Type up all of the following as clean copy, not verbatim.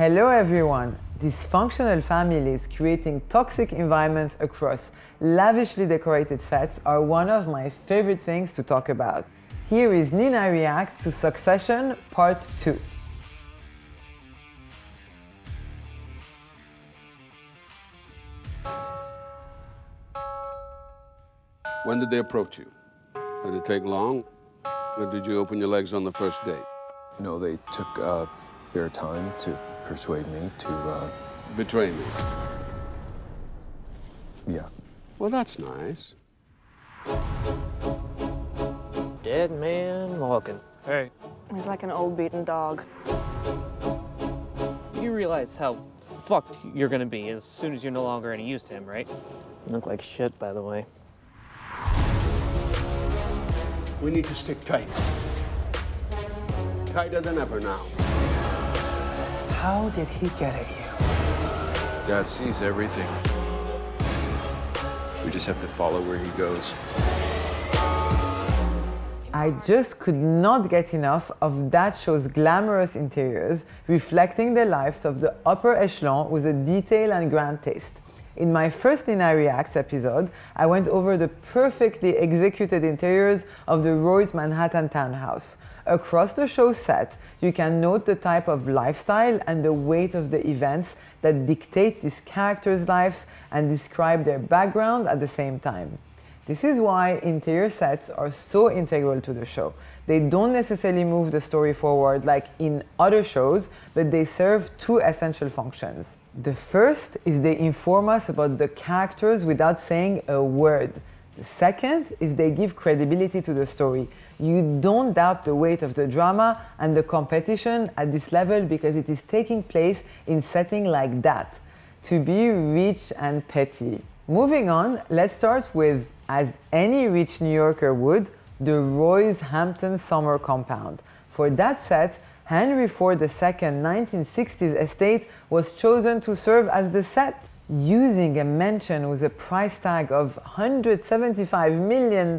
Hello everyone! Dysfunctional families creating toxic environments across lavishly decorated sets are one of my favorite things to talk about. Here is Nina Reacts to Succession Part 2. When did they approach you? Did it take long? Or did you open your legs on the first date? You know, they took their time to persuade me to, Betray me. yeah. Well, that's nice. Dead man walking. Hey. He's like an old beaten dog. You realize how fucked you're gonna be as soon as you're no longer any use to him, right? You look like shit, by the way. We need to stick tight. Tighter than ever now. How did he get at you? Dad sees everything. We just have to follow where he goes. I just could not get enough of that show's glamorous interiors, reflecting the lives of the upper echelon with a detail and grand taste. In my first Nina Reacts episode, I went over the perfectly executed interiors of the Roy's Manhattan townhouse. Across the show's set, you can note the type of lifestyle and the weight of the events that dictate these characters' lives and describe their background at the same time. This is why interior sets are so integral to the show. They don't necessarily move the story forward like in other shows, but they serve two essential functions. The first is they inform us about the characters without saying a word. The second is they give credibility to the story. You don't doubt the weight of the drama and the competition at this level because it is taking place in setting like that. To be rich and petty. Moving on, let's start with, as any rich New Yorker would, the Roy's Hampton summer compound. For that set, Henry Ford II's 1960s estate was chosen to serve as the set. Using a mansion with a price tag of $175 million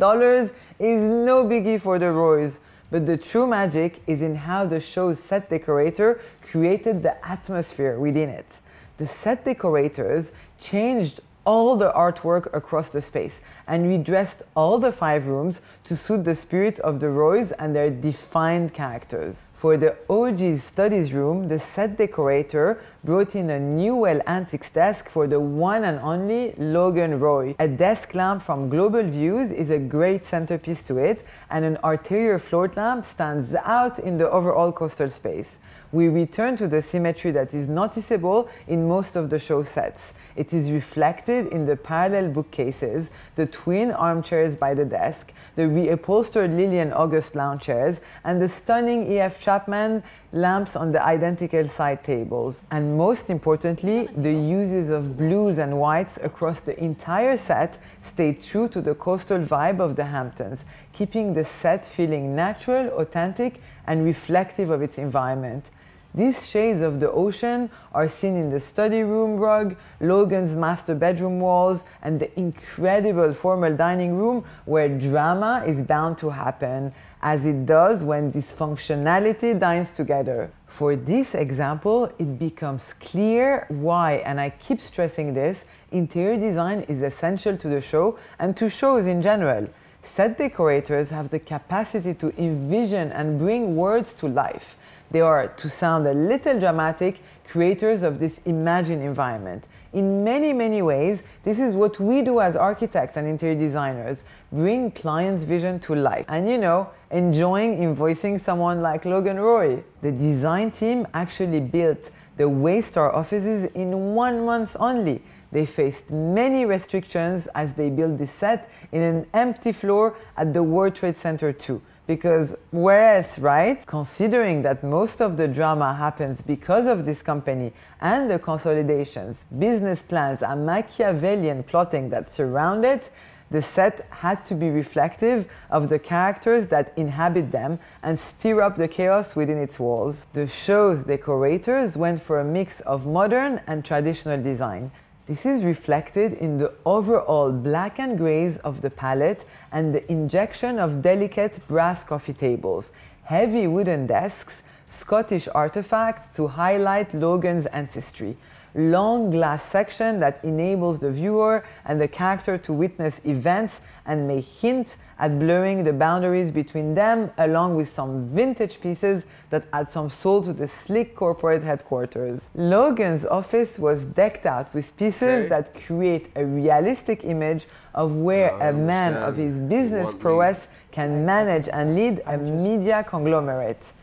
is no biggie for the Roys, but the true magic is in how the show's set decorator created the atmosphere within it. The set decorators changed all the artwork across the space and redressed all the 5 rooms to suit the spirit of the Roys and their defined characters. For the OG's studies room, the set decorator brought in a Newell Antiques desk for the one and only Logan Roy. A desk lamp from Global Views is a great centerpiece to it, and an arterial float lamp stands out in the overall coastal space. We return to the symmetry that is noticeable in most of the show sets. It is reflected in the parallel bookcases, the twin armchairs by the desk, the reupholstered Lillian August lounge chairs, and the stunning E.F. Chapman lamps on the identical side tables. And most importantly, the uses of blues and whites across the entire set stay true to the coastal vibe of the Hamptons, keeping the set feeling natural, authentic, and reflective of its environment. These shades of the ocean are seen in the study room rug, Logan's master bedroom walls, and the incredible formal dining room where drama is bound to happen, as it does when dysfunctionality dines together. For this example, it becomes clear why, and I keep stressing this, interior design is essential to the show and to shows in general. Set decorators have the capacity to envision and bring words to life. They are, to sound a little dramatic, creators of this imagined environment. In many ways, this is what we do as architects and interior designers, bring clients' vision to life. And you know, enjoying invoicing someone like Logan Roy. The design team actually built the Waystar offices in 1 month only. They faced many restrictions as they built this set in an empty floor at the World Trade Center too. Because where else, right? Considering that most of the drama happens because of this company and the consolidations, business plans, and Machiavellian plotting that surround it, the set had to be reflective of the characters that inhabit them and stir up the chaos within its walls. The show's decorators went for a mix of modern and traditional design. This is reflected in the overall black and grays of the palette and the injection of delicate brass coffee tables, heavy wooden desks, Scottish artifacts to highlight Logan's ancestry. Long glass section that enables the viewer and the character to witness events and may hint at blurring the boundaries between them, along with some vintage pieces that add some soul to the sleek corporate headquarters. Logan's office was decked out with pieces that create a realistic image of where a man of his business prowess can manage and lead a media conglomerate.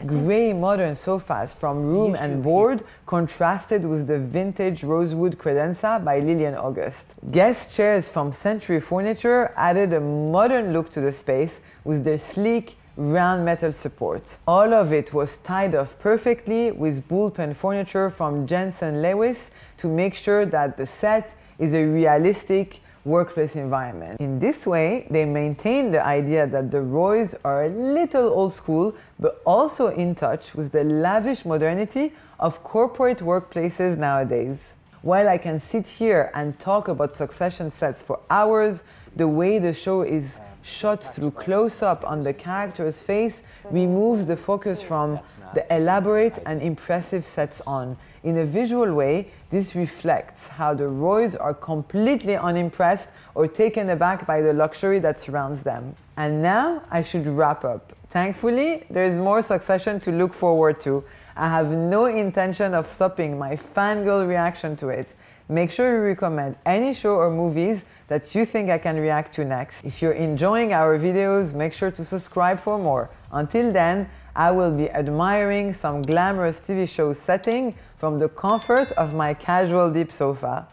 Grey modern sofas from Room and Board contrasted with the vintage rosewood credenza by Lillian August. Guest chairs from Century Furniture added a modern look to the space with their sleek, round metal support. All of it was tied off perfectly with bullpen furniture from Jensen Lewis to make sure that the set is a realistic workplace environment. In this way, they maintain the idea that the Roys are a little old school, but also in touch with the lavish modernity of corporate workplaces nowadays. While I can sit here and talk about Succession sets for hours, the way the show is shot through close-up on the character's face removes the focus from the elaborate and impressive sets on. In a visual way, this reflects how the Roys are completely unimpressed or taken aback by the luxury that surrounds them. And now I should wrap up. Thankfully, there is more Succession to look forward to. I have no intention of stopping my fangirl reaction to it. Make sure you recommend any show or movies that you think I can react to next. If you're enjoying our videos, make sure to subscribe for more. Until then, I will be admiring some glamorous TV show setting from the comfort of my casual deep sofa.